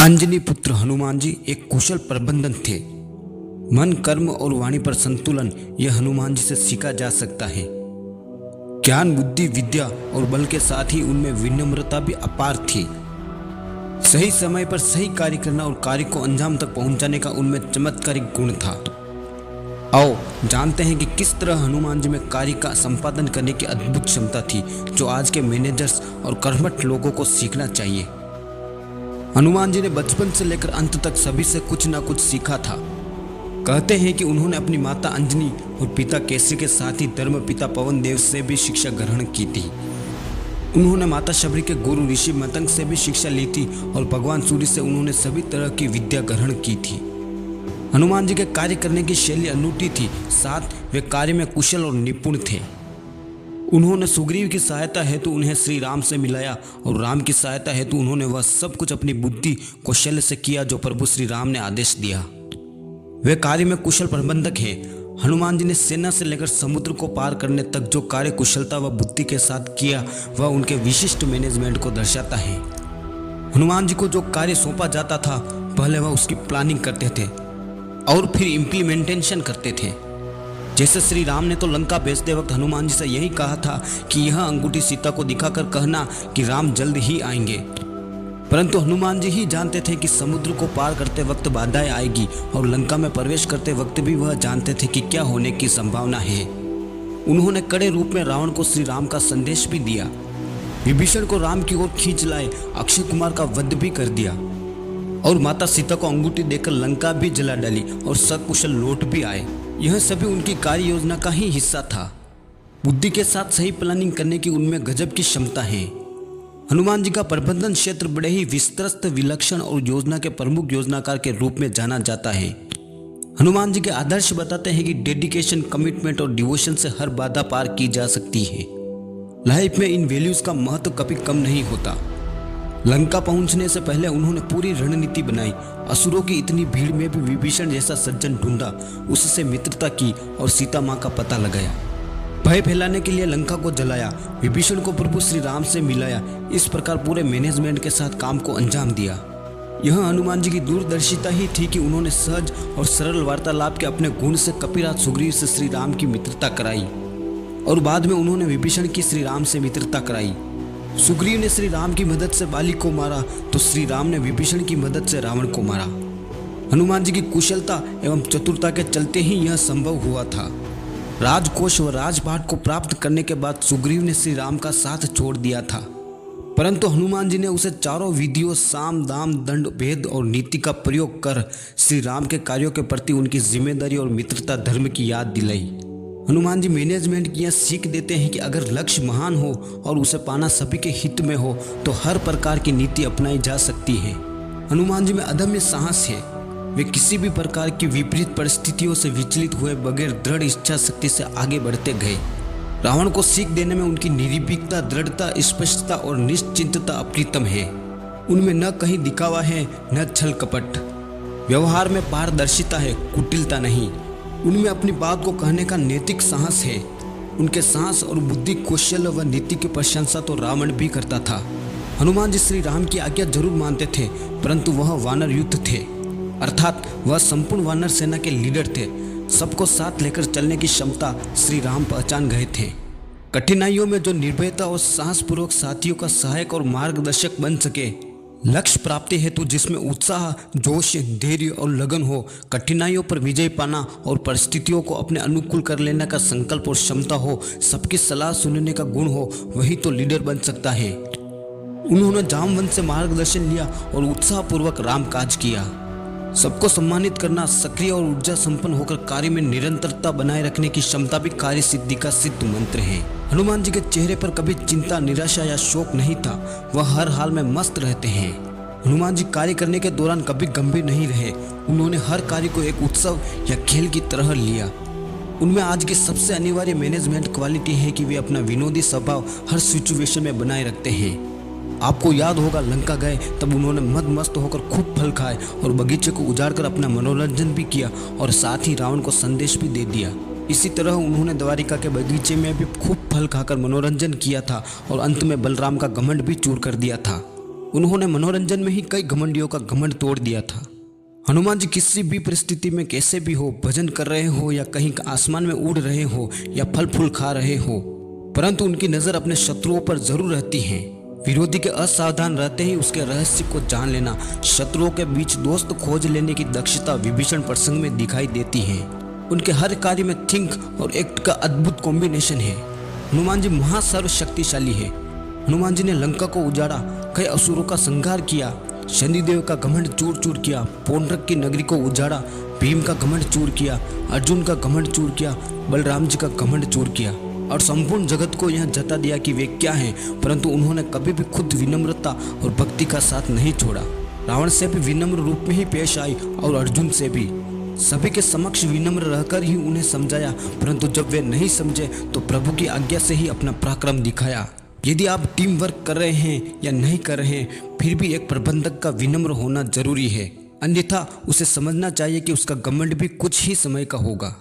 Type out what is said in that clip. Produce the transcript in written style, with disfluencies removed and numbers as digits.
अंजनी पुत्र हनुमान जी एक कुशल प्रबंधन थे। मन, कर्म और वाणी पर संतुलन यह हनुमान जी से सीखा जा सकता है। ज्ञान, बुद्धि, विद्या और बल के साथ ही उनमें विनम्रता भी अपार थी। सही समय पर सही कार्य करना और कार्य को अंजाम तक पहुंचाने का उनमें चमत्कारिक गुण था। आओ जानते हैं कि किस तरह हनुमान जी में कार्य का संपादन करने की अद्भुत क्षमता थी, जो आज के मैनेजर्स और कर्मठ लोगों को सीखना चाहिए। हनुमान जी ने बचपन से लेकर अंत तक सभी से कुछ ना कुछ सीखा था। कहते हैं कि उन्होंने अपनी माता अंजनी और पिता केसरी के साथ ही धर्म पिता पवन देव से भी शिक्षा ग्रहण की थी। उन्होंने माता शबरी के गुरु ऋषि मतंग से भी शिक्षा ली थी और भगवान सूर्य से उन्होंने सभी तरह की विद्या ग्रहण की थी। हनुमान जी के कार्य करने की शैली अनूठी थी, साथ वे कार्य में कुशल और निपुण थे। उन्होंने सुग्रीव की सहायता हेतु उन्हें श्री राम से मिलाया और राम की सहायता हेतु उन्होंने वह सब कुछ अपनी बुद्धि कौशल्य से किया जो प्रभु श्री राम ने आदेश दिया। वे कार्य में कुशल प्रबंधक हैं। हनुमान जी ने सेना से लेकर समुद्र को पार करने तक जो कार्य कुशलता व बुद्धि के साथ किया वह उनके विशिष्ट मैनेजमेंट को दर्शाता है। हनुमान जी को जो कार्य सौंपा जाता था पहले वह उसकी प्लानिंग करते थे और फिर इम्प्लीमेंटेशन करते थे। जैसे श्री राम ने तो लंका भेजते वक्त हनुमान जी से यही कहा था कि यह अंगूठी सीता को दिखाकर कहना कि राम जल्द ही आएंगे, परंतु हनुमान जी ही जानते थे कि समुद्र को पार करते वक्त बाधाएं आएगी और लंका में प्रवेश करते वक्त भी वह जानते थे कि क्या होने की संभावना है। उन्होंने कड़े रूप में रावण को श्री राम का संदेश भी दिया, विभीषण को राम की ओर खींच लाए, अक्षय कुमार का वध भी कर दिया और माता सीता को अंगूठी देकर लंका भी जला डाली और सकुशल लौट भी आए। यह सभी उनकी कार्य योजना का ही हिस्सा था। बुद्धि के साथ सही प्लानिंग करने की उनमें गजब की क्षमता है। हनुमान जी का प्रबंधन क्षेत्र बड़े ही विस्तृत, विलक्षण और योजना के प्रमुख योजनाकार के रूप में जाना जाता है। हनुमान जी के आदर्श बताते हैं कि डेडिकेशन, कमिटमेंट और डिवोशन से हर बाधा पार की जा सकती है। लाइफ में इन वैल्यूज का महत्व कभी कम नहीं होता। लंका पहुंचने से पहले उन्होंने पूरी रणनीति बनाई। असुरों की इतनी भीड़ में भी विभीषण जैसा सज्जन ढूंढा, उससे मित्रता की और सीता माँ का पता लगाया। भय फैलाने के लिए लंका को जलाया, विभीषण को प्रभु श्री राम से मिलाया। इस प्रकार पूरे मैनेजमेंट के साथ काम को अंजाम दिया। यह हनुमान जी की दूरदर्शिता ही थी कि उन्होंने सहज और सरल वार्तालाप के अपने गुण से कपिराज सुग्रीव से श्री राम की मित्रता कराई और बाद में उन्होंने विभीषण की श्री राम से मित्रता कराई। सुग्रीव ने श्री राम की मदद से बाली को मारा तो श्री राम ने विभीषण की मदद से रावण को मारा। हनुमान जी की कुशलता एवं चतुरता के चलते ही यह संभव हुआ था। राजकोष व राजपाट को प्राप्त करने के बाद सुग्रीव ने श्री राम का साथ छोड़ दिया था, परंतु हनुमान जी ने उसे चारों विधियों साम, दाम, दंड, भेद और नीति का प्रयोग कर श्री राम के कार्यों के प्रति उनकी जिम्मेदारी और मित्रता धर्म की याद दिलाई। हनुमान जी मैनेजमेंट की यह सीख देते हैं कि अगर लक्ष्य महान हो और उसे पाना सभी के हित में हो तो हर प्रकार की नीति अपनाई जा सकती है। हनुमान जी में अदम्य साहस है। वे किसी भी प्रकार की विपरीत परिस्थितियों से विचलित हुए बगैर दृढ़ इच्छा शक्ति से आगे बढ़ते गए। रावण को सीख देने में उनकी निर्भीकता, दृढ़ता, स्पष्टता और निश्चिंतता अप्रितम है। उनमें न कहीं दिखावा है न छल कपट। व्यवहार में पारदर्शिता है, कुटिलता नहीं। उनमें अपनी बात को कहने का नैतिक साहस है। उनके साहस और बुद्धि, कौशल व नीति की प्रशंसा तो रावण भी करता था। हनुमान जी श्री राम की आज्ञा जरूर मानते थे, परंतु वह वानर युद्ध थे, अर्थात वह संपूर्ण वानर सेना के लीडर थे। सबको साथ लेकर चलने की क्षमता श्री राम पहचान गए थे। कठिनाइयों में जो निर्भयता और साहसपूर्वक साथियों का सहायक और मार्गदर्शक बन सके। लक्ष्य प्राप्ति हेतु जिसमें उत्साह, जोश, धैर्य और लगन हो। कठिनाइयों पर विजय पाना और परिस्थितियों को अपने अनुकूल कर लेने का संकल्प और क्षमता हो। सबकी सलाह सुनने का गुण हो, वही तो लीडर बन सकता है। उन्होंने जामवंत से मार्गदर्शन लिया और उत्साहपूर्वक राम काज किया। सबको सम्मानित करना, सक्रिय और ऊर्जा संपन्न होकर कार्य में निरंतरता बनाए रखने की क्षमता भी कार्य सिद्धि का सिद्ध मंत्र है। हनुमान जी के चेहरे पर कभी चिंता, निराशा या शोक नहीं था। वह हर हाल में मस्त रहते हैं। हनुमान जी कार्य करने के दौरान कभी गंभीर नहीं रहे। उन्होंने हर कार्य को एक उत्सव या खेल की तरह लिया। उनमें आज की सबसे अनिवार्य मैनेजमेंट क्वालिटी है कि वे अपना विनोदी स्वभाव हर सिचुएशन में बनाए रखते हैं। आपको याद होगा लंका गए तब उन्होंने मद मस्त होकर खूब फल खाए और बगीचे को उजाड़ कर अपना मनोरंजन भी किया और साथ ही रावण को संदेश भी दे दिया। इसी तरह उन्होंने द्वारिका के बगीचे में भी खूब फल खाकर मनोरंजन किया था और अंत में बलराम का घमंड भी चूर कर दिया था। उन्होंने मनोरंजन में ही कई घमंडियों का घमंड तोड़ दिया था। हनुमान जी किसी भी परिस्थिति में कैसे भी हो, भजन कर रहे हो या कहीं आसमान में उड़ रहे हो या फल फूल खा रहे हो, परंतु उनकी नजर अपने शत्रुओं पर जरूर रहती है। विरोधी के असावधान रहते ही उसके रहस्य को जान लेना, शत्रुओं के बीच दोस्त खोज लेने की दक्षता विभीषण प्रसंग में दिखाई देती है। उनके हर कार्य में थिंक और एक्ट का अद्भुत कॉम्बिनेशन है। हनुमान जी महासर्वशक्तिशाली है। हनुमान जी ने लंका को उजाड़ा, कई असुरों का संहार किया, शनिदेव का घमंड चूर चूर किया, पौंड्रक की नगरी को उजाड़ा, भीम का घमंड चूर किया, अर्जुन का घमंड चूर किया, बलराम जी का घमंड चूर किया और संपूर्ण जगत को यह जता दिया कि वे क्या हैं। परंतु उन्होंने कभी भी खुद विनम्रता और भक्ति का साथ नहीं छोड़ा। रावण से भी विनम्र रूप में ही पेश आई और अर्जुन से भी। सभी के समक्ष विनम्र रहकर ही उन्हें समझाया, परंतु जब वे नहीं समझे तो प्रभु की आज्ञा से ही अपना पराक्रम दिखाया। यदि आप टीम वर्क कर रहे हैं या नहीं कर रहे हैं, फिर भी एक प्रबंधक का विनम्र होना जरूरी है, अन्यथा उसे समझना चाहिए कि उसका घमंड भी कुछ ही समय का होगा।